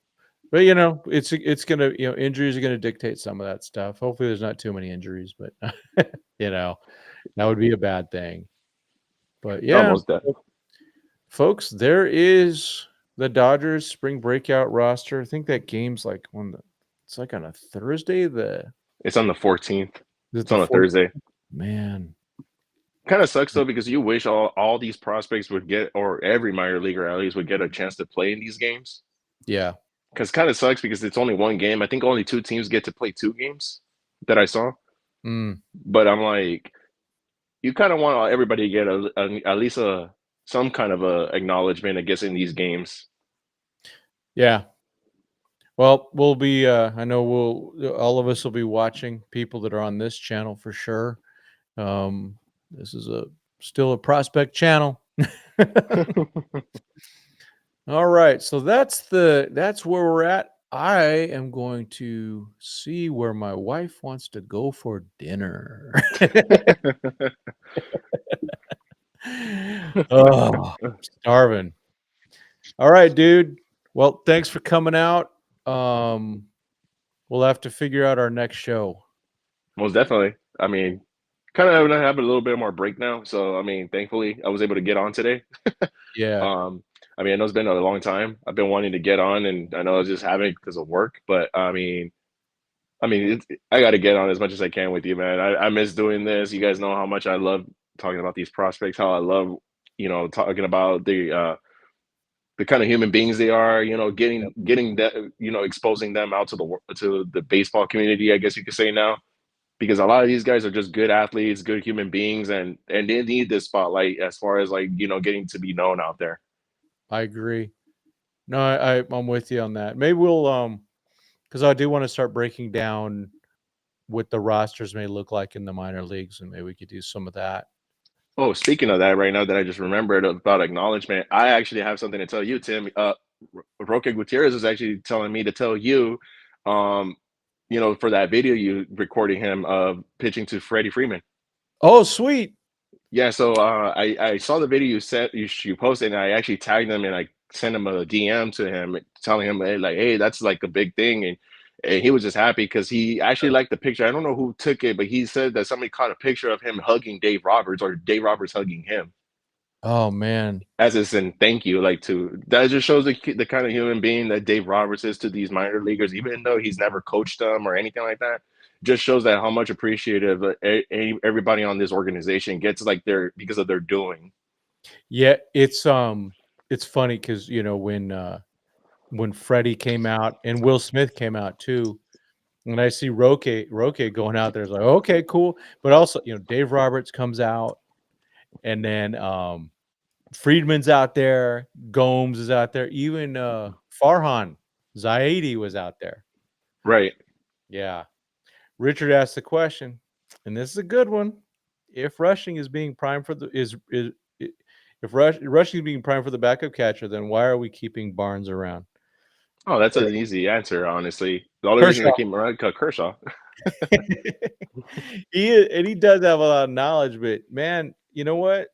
But, it's gonna injuries are gonna dictate some of that stuff. Hopefully, there's not too many injuries, but, that would be a bad thing. But, yeah, Almost dead. folks, there is the Dodgers spring breakout roster. I think that game's, like, it's, like, on a Thursday, It's on the 14th. is it It's the on a 4th? Thursday. Man. Kind of sucks though because you wish all these prospects would get, or every minor leaguer at least would get a chance to play in these games. Yeah. Because kind of sucks because it's only one game. I think only two teams get to play two games that I saw. Mm. But I'm like, you kind of want everybody to get at least some kind of a acknowledgement, I guess, in these games. Yeah. Well, we'll be, I know all of us will be watching people that are on this channel for sure. This is still a prospect channel. All right. So that's where we're at. I am going to see where my wife wants to go for dinner. Oh, starving. All right, dude. Well, thanks for coming out. We'll have to figure out our next show. Most definitely. I mean, kind of have a little bit more break now. So I mean, thankfully, I was able to get on today. Yeah, I mean, I know it's been a long time. I've been wanting to get on, and I know I was just having it because of work. But I got to get on as much as I can with you, man. I miss doing this. You guys know how much I love talking about these prospects. How I love, talking about the kind of human beings they are. Getting that, exposing them out to the baseball community. I guess you could say now, because a lot of these guys are just good athletes, good human beings, and they need this spotlight as far as like getting to be known out there. I agree. No, I'm with you on that. Maybe we'll because I do want to start breaking down what the rosters may look like in the minor leagues, and maybe we could do some of that. Oh, speaking of that, right now that I just remembered about acknowledgement, I actually have something to tell you, Tim. Roque Gutierrez is actually telling me to tell you, um, for that video you recording him of pitching to Freddie Freeman. Oh, sweet. Yeah, so I saw the video you posted, and I actually tagged him and I sent him a DM to him, telling him, hey, like, hey, that's like a big thing, and he was just happy because he actually liked the picture. I don't know who took it, but he said that somebody caught a picture of him hugging Dave Roberts, or Dave Roberts hugging him, Oh man. as it's in thank you. Like, to that just shows the kind of human being that Dave Roberts is to these minor leaguers, even though he's never coached them or anything like that. Just shows that how much appreciative everybody on this organization gets, like, their because of their doing. Yeah, it's funny because when Freddie came out and Will Smith came out too, and I see Roque going out there, it's like, okay, cool. But also, Dave Roberts comes out, and then Friedman's out there, Gomes is out there, even Farhan Zaidi was out there. Right. Yeah. Richard asked the question, and this is a good one. If rushing is being primed for the if rushing is being primed for the backup catcher, then why are we keeping Barnes around? Oh, that's an easy answer, honestly. The only reason Kershaw. they keep him around is Kershaw. He does have a lot of knowledge, but man, you know what?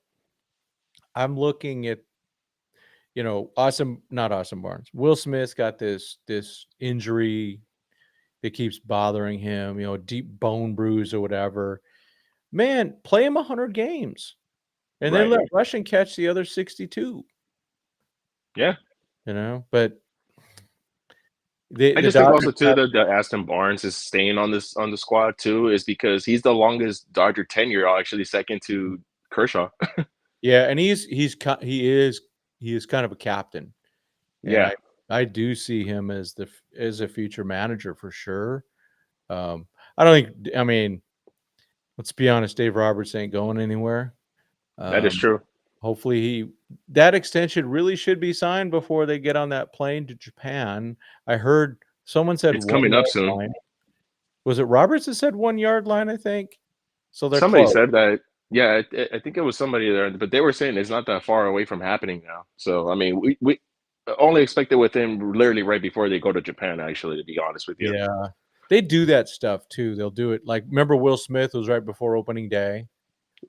I'm looking at not Austin Barnes. Will Smith's got this injury that keeps bothering him, deep bone bruise or whatever. Man, play him 100 games and then Right. let Russian catch the other 62. Yeah. But I the just think also Dodgers too that Aston Barnes is staying on the squad too, is because he's the longest Dodger tenure, actually second to Kershaw. yeah, and he is kind of a captain. And Yeah. I do see him as a future manager for sure. I don't think. I mean, let's be honest. Dave Roberts ain't going anywhere. That is true. Hopefully, that extension really should be signed before they get on that plane to Japan. I heard someone said It's 1 coming up yard soon. line. Was it Roberts that said 1 yard line? I think so. They're Somebody close. said that. Yeah, I think it was somebody there, but they were saying it's not that far away from happening now. So I mean, we only expect it within literally right before they go to Japan. Actually, to be honest with you. Yeah, they do that stuff too. They'll do it. Like, remember Will Smith was right before opening day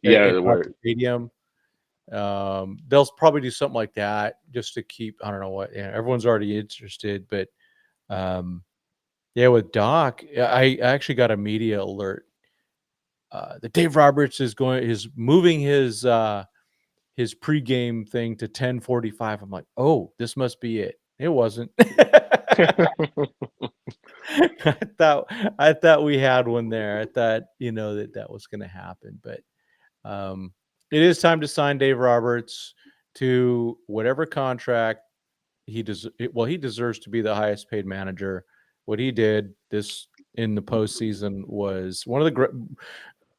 at Yeah, Dodger where Stadium. They'll probably do something like that just to keep. I don't know what. Yeah, everyone's already interested, but yeah, with Doc, I actually got a media alert that Dave Roberts is moving his pregame thing to 10:45. I'm like, oh, this must be it. It wasn't. I thought we had one there. I thought that was going to happen, but it is time to sign Dave Roberts to whatever contract he does. Well, he deserves to be the highest paid manager. What he did this in the postseason was one of the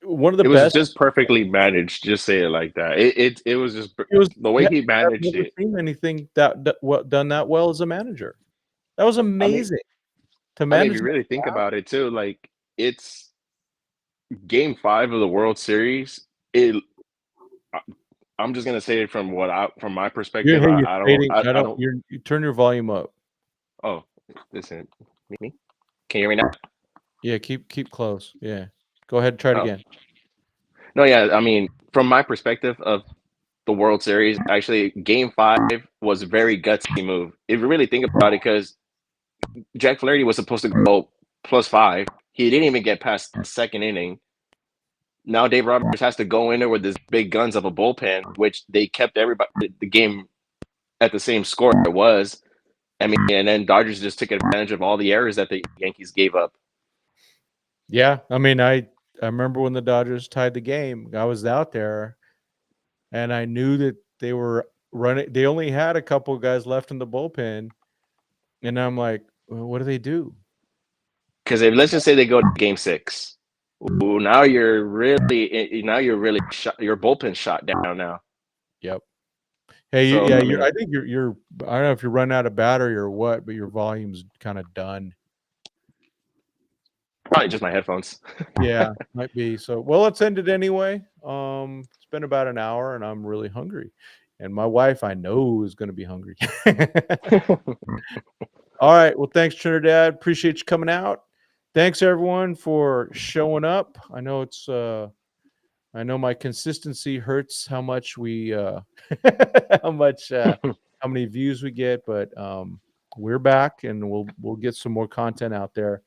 It was best. just perfectly managed. Just say it like that. It was just It was. the way he I've managed never it. seen anything done that well as a manager. That was I mean, amazing to if manage you that really think crowd. about it too, like it's Game 5 of the World Series. It. I- I'm just gonna say it from my perspective. You're I don't. fading. I don't. You turn your volume up. Oh, listen, me. Can you hear me now? Yeah, keep close. Yeah. Go ahead and try it Oh again. no, yeah. I mean, from my perspective of the World Series, actually, Game 5 was a very gutsy move. If you really think about it, because Jack Flaherty was supposed to go +5. He didn't even get past the second inning. Now Dave Roberts has to go in there with his big guns of a bullpen, which they kept everybody the game at the same score it was. I mean, and then Dodgers just took advantage of all the errors that the Yankees gave up. Yeah, I mean, I remember when the Dodgers tied the game. I was out there, and I knew that they were running. They only had a couple of guys left in the bullpen, and I'm like, well, what do they do? Because if let's just say they go to Game 6, ooh, now you're really shot, your bullpen shot down now. Yep. Hey, So yeah, I mean, I think you're. I don't know if you're running out of battery or what, but your volume's kind of done. probably just my headphones. Yeah, might be. So, well, let's end it anyway. It's been about an hour, and I'm really hungry, and my wife, I know, is going to be hungry. All right. Well, thanks, Trinidad. Appreciate you coming out. Thanks everyone for showing up. I know my consistency hurts how much we how much how many views we get, but we're back and we'll get some more content out there.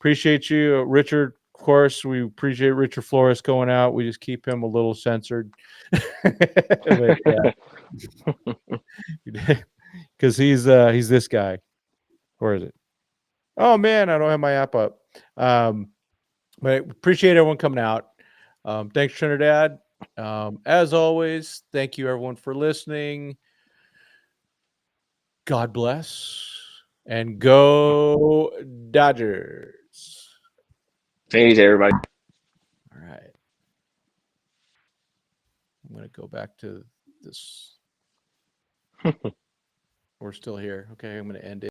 Appreciate you, Richard. Of course, we appreciate Richard Flores going out. We just keep him a little censored. But yeah, because he's this guy. Where is it? Oh man, I don't have my app up. But appreciate everyone coming out. Thanks, Trinidad. As always, thank you everyone for listening. God bless and go Dodgers. Thanks, everybody. All right. I'm going to go back to this. We're still here. Okay, I'm going to end it.